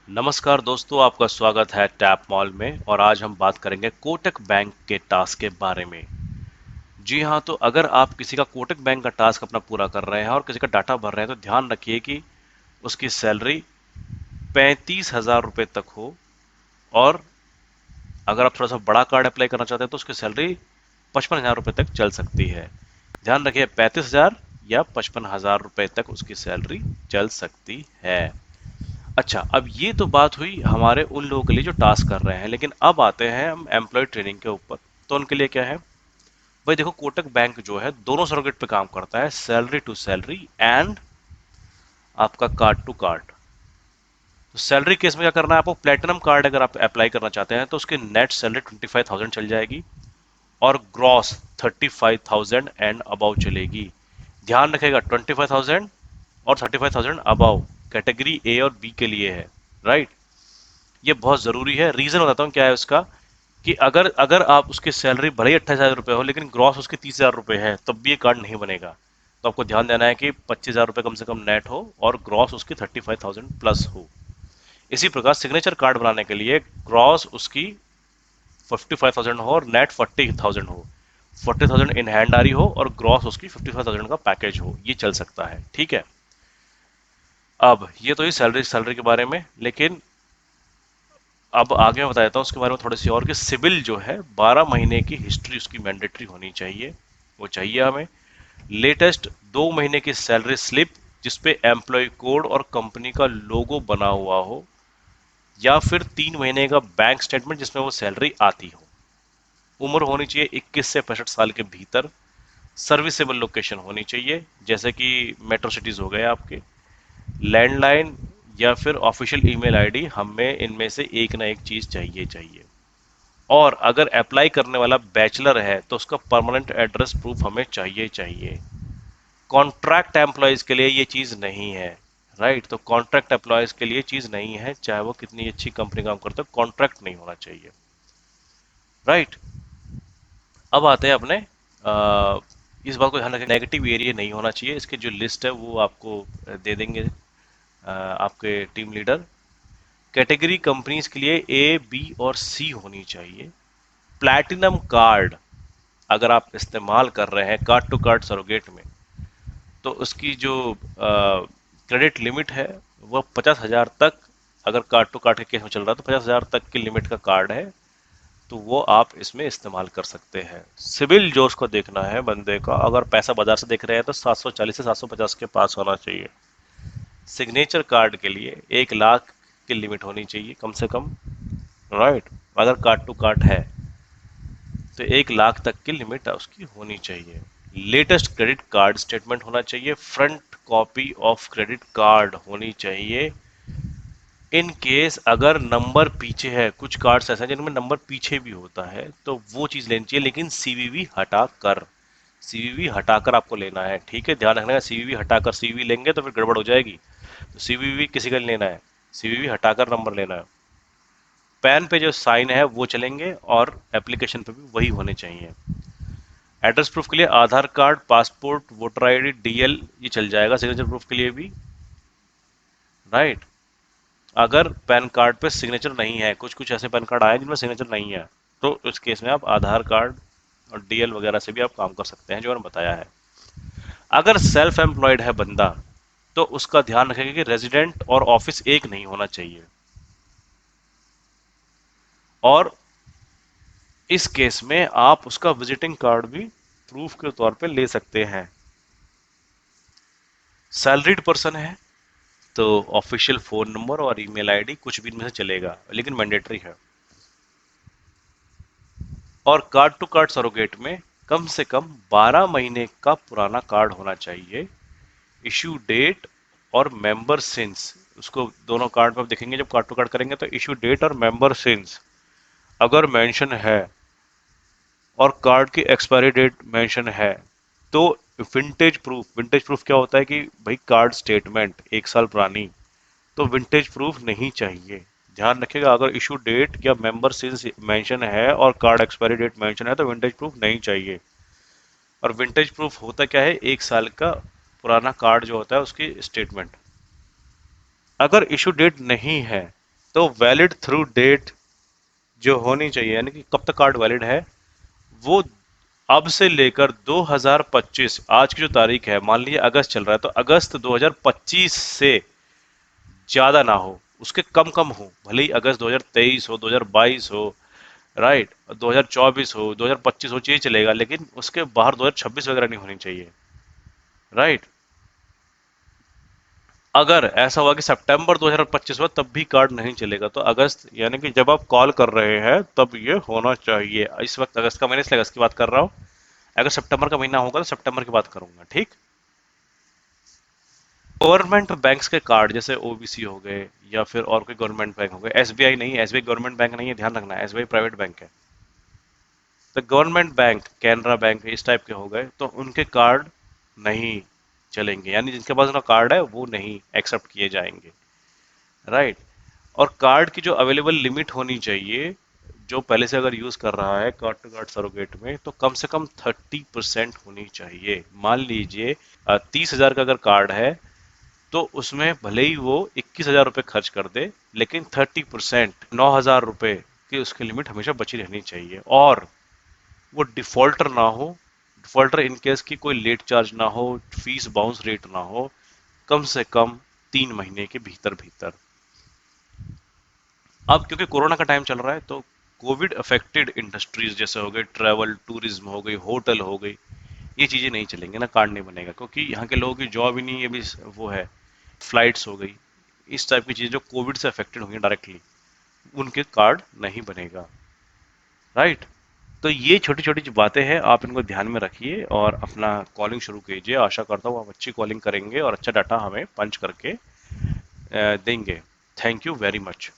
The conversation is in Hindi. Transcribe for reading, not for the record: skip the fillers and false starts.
नमस्कार दोस्तों, आपका स्वागत है टैप मॉल में। और आज हम बात करेंगे कोटक बैंक के टास्क के बारे में। जी हाँ, तो अगर आप किसी का कोटक बैंक का टास्क अपना पूरा कर रहे हैं और किसी का डाटा भर रहे हैं तो ध्यान रखिए कि उसकी सैलरी 35,000 रुपये तक हो। और अगर आप थोड़ा सा बड़ा कार्ड अप्लाई करना चाहते हैं तो उसकी सैलरी 55,000 रुपये तक चल सकती है। ध्यान रखिए, 35,000 या 55,000 रुपये तक उसकी सैलरी चल सकती है। अच्छा, अब ये तो बात हुई हमारे उन लोगों के लिए जो टास्क कर रहे हैं, लेकिन अब आते हैं हम एम्प्लॉय ट्रेनिंग के ऊपर। तो उनके लिए क्या है भाई? देखो, कोटक बैंक जो है दोनों सरोगेट पे काम करता है, सैलरी टू सैलरी एंड आपका कार्ड टू कार्ड। तो सैलरी केस में क्या करना है आपको? प्लेटिनम कार्ड अगर आप अप्लाई करना चाहते हैं तो उसकी नेट सैलरी 25,000 चल जाएगी और ग्रॉस 35,000 एंड अबाउ चलेगी। ध्यान रखेगा, 25,000 और 35,000 अबाउ कैटेगरी ए और बी के लिए है। राइट, ये बहुत ज़रूरी है। रीज़न बताता हूँ क्या है उसका, कि अगर अगर आप उसकी सैलरी भले ही 28,000 रुपये हो लेकिन ग्रॉस उसकी 30,000 रुपये है, तब भी ये कार्ड नहीं बनेगा। तो आपको ध्यान देना है कि 25,000 रुपये कम से कम नेट हो और ग्रॉस उसकी 35,000 प्लस हो। इसी प्रकार सिग्नेचर कार्ड बनाने के लिए ग्रॉस उसकी 55,000 हो और नेट 40,000 हो। 40,000 इन हैंड आ रही हो और ग्रॉस उसकी 55,000 का पैकेज हो, ये चल सकता है। ठीक है। अब ये तो ही सैलरी सैलरी के बारे में, लेकिन अब आगे मैं बता देता हूँ उसके बारे में थोड़ी सी और, कि सिविल जो है 12 महीने की हिस्ट्री उसकी मैंडेटरी होनी चाहिए। वो चाहिए हमें। लेटेस्ट 2 महीने की सैलरी स्लिप जिसपे एम्प्लॉय कोड और कंपनी का लोगो बना हुआ हो, या फिर 3 महीने का बैंक स्टेटमेंट जिसमें वो सैलरी आती हो। उम्र होनी चाहिए 21 से 65 साल के भीतर। सर्विसेबल लोकेशन होनी चाहिए, जैसे कि मेट्रो सिटीज़ हो गए आपके। लैंडलाइन या फिर ऑफिशियल ईमेल आईडी, हमें इनमें से एक ना एक चीज़ चाहिए चाहिए। और अगर अप्लाई करने वाला बैचलर है तो उसका परमानेंट एड्रेस प्रूफ हमें चाहिए चाहिए। कॉन्ट्रैक्ट एम्प्लॉयज़ के लिए ये चीज़ नहीं है। राइट, तो कॉन्ट्रैक्ट एम्प्लॉयज़ के लिए चीज़ नहीं है, चाहे वो कितनी अच्छी कंपनी काम करते हो, कॉन्ट्रैक्ट नहीं होना चाहिए। राइट। अब आते हैं अपने इस बात को ध्यान रखें, नेगेटिव एरिया नहीं होना चाहिए। इसकी जो लिस्ट है वो आपको दे देंगे आपके टीम लीडर। कैटेगरी कंपनीज के लिए ए बी और सी होनी चाहिए। प्लैटिनम कार्ड अगर आप इस्तेमाल कर रहे हैं कार्ड टू कार्ड सरोगेट में, तो उसकी जो क्रेडिट लिमिट है वह 50,000 तक, अगर कार्ड टू कार्ड के केस में चल रहा है तो 50,000 तक की लिमिट का कार्ड है, तो वो आप इसमें इस्तेमाल कर सकते हैं। सिविल जो उसको देखना है बंदे का, अगर पैसा बाजार से देख रहे हैं तो 740 से 750 के पास होना चाहिए। सिग्नेचर कार्ड के लिए 1 लाख की लिमिट होनी चाहिए कम से कम। राइट, अगर कार्ड टू कार्ड है तो 1 लाख तक की लिमिट उसकी होनी चाहिए। लेटेस्ट क्रेडिट कार्ड स्टेटमेंट होना चाहिए। Front copy of credit card होनी चाहिए। इन केस अगर नंबर पीछे है, कुछ कार्ड्स ऐसे हैं जिनमें नंबर पीछे भी होता है, तो वो चीज़ लेनी चाहिए, लेकिन सीवीवी हटाकर। सीवीवी हटाकर आपको लेना है। ठीक है, ध्यान रखना है, सीवीवी हटाकर सीवीवी लेंगे तो फिर गड़बड़ हो जाएगी। तो सीवीवी किसी का नहीं लेना है, सीवीवी हटाकर नंबर लेना है। पैन पे जो साइन है वो चलेंगे और एप्लीकेशन पे भी वही होने चाहिए। एड्रेस प्रूफ के लिए Aadhaar card, passport, voter ID, DL ये चल जाएगा सिग्नेचर प्रूफ के लिए भी। राइट। अगर पैन कार्ड पे सिग्नेचर नहीं है, कुछ कुछ ऐसे पैन कार्ड आए जिनमें सिग्नेचर नहीं है, तो इस केस में आप आधार कार्ड और डीएल वगैरह से भी आप काम कर सकते हैं, जो मैंने बताया है। अगर सेल्फ एम्प्लॉयड है बंदा, तो उसका ध्यान रखेंगे कि रेजिडेंट और ऑफिस एक नहीं होना चाहिए। और इस केस में आप उसका विजिटिंग कार्ड भी प्रूफ के तौर पे ले सकते हैं। सैलरीड पर्सन है तो ऑफिशियल फ़ोन नंबर और ईमेल आईडी कुछ भी इनमें से चलेगा, लेकिन मैंडेटरी है। और कार्ड टू कार्ड सरोगेट में कम से कम 12 महीने का पुराना कार्ड होना चाहिए। इशू डेट और मेंबर सिंस, उसको दोनों कार्ड में आप देखेंगे जब कार्ड टू कार्ड करेंगे तो इशू डेट और मेंबर सिंस अगर मेंशन है और कार्ड की एक्सपायरी डेट मेंशन है, तो विंटेज प्रूफ क्या होता है कि भाई कार्ड स्टेटमेंट 1 साल पुरानी, तो विंटेज प्रूफ नहीं चाहिए। ध्यान रखिएगा, अगर इशू डेट या मेंबर सिंस मेंशन है और कार्ड एक्सपायरी डेट मेंशन है तो विंटेज प्रूफ नहीं चाहिए। और विंटेज प्रूफ होता क्या है? 1 साल का पुराना कार्ड जो होता है उसकी स्टेटमेंट। अगर इशू डेट नहीं है तो वैलिड थ्रू डेट जो होनी चाहिए, यानी कि कब तक कार्ड वैलिड है, वो अब से लेकर 2025, आज की जो तारीख है, मान लीजिए अगस्त चल रहा है, तो अगस्त 2025 से ज्यादा ना हो, उसके कम कम हो, भले ही अगस्त 2023 हो, 2022 हो, राइट, 2024 हो, 2025 हो, चाहिए चलेगा, लेकिन उसके बाहर 2026 वगैरह नहीं होनी चाहिए, राइट। अगर ऐसा हुआ कि सितंबर 2025 हुआ तब भी कार्ड नहीं चलेगा, तो अगस्त, यानी कि जब आप कॉल कर रहे हैं तब ये होना चाहिए। इस वक्त अगस्त का महीना, इसलिए अगस्त की बात कर रहा हूँ। अगर सितंबर का महीना होगा तो सितंबर की बात करूंगा, ठीक। गवर्नमेंट बैंक्स के कार्ड जैसे ओबीसी हो गए, या फिर और कोई गवर्नमेंट बैंक हो गए, एसबीआई नहीं है, एसबीआई गवर्नमेंट बैंक नहीं है, ध्यान रखना, एसबीआई प्राइवेट बैंक है। तो गवर्नमेंट बैंक, कैनरा बैंक, इस टाइप के हो गए, तो उनके कार्ड नहीं चलेंगे, यानी जिनके पास उनका कार्ड है वो नहीं एक्सेप्ट किए जाएंगे, राइट। और कार्ड की जो अवेलेबल लिमिट होनी चाहिए, जो पहले से अगर यूज कर रहा है कार्ड टू कार्ड सरोगेट में, तो कम से कम 30% होनी चाहिए। मान लीजिए 30,000 का अगर कार्ड है, तो उसमें भले ही वो 21,000 रुपये खर्च कर दे, लेकिन 30%, 9,000 रुपये की उसकी लिमिट हमेशा बची रहनी चाहिए। और वो डिफॉल्टर ना हो, डिफॉल्टर इन केस की कोई लेट चार्ज ना हो, फीस बाउंस रेट ना हो, कम से कम 3 महीने के भीतर भीतर। अब क्योंकि कोरोना का टाइम चल रहा है, तो कोविड अफेक्टेड इंडस्ट्रीज जैसे हो गए, ट्रैवल टूरिज्म हो गई, होटल हो गई, ये चीजें नहीं चलेंगे ना, कार्ड नहीं बनेगा, क्योंकि यहाँ के लोगों की जॉब ही नहीं है, भी वो है, फ्लाइट्स हो गई, इस टाइप की चीजें जो कोविड से अफेक्टेड हुई डायरेक्टली, उनके कार्ड नहीं बनेगा, राइट। तो ये छोटी छोटी जो बातें हैं, आप इनको ध्यान में रखिए और अपना कॉलिंग शुरू कीजिए। आशा करता हूँ आप अच्छी कॉलिंग करेंगे और अच्छा डाटा हमें पंच करके देंगे। Thank you very much.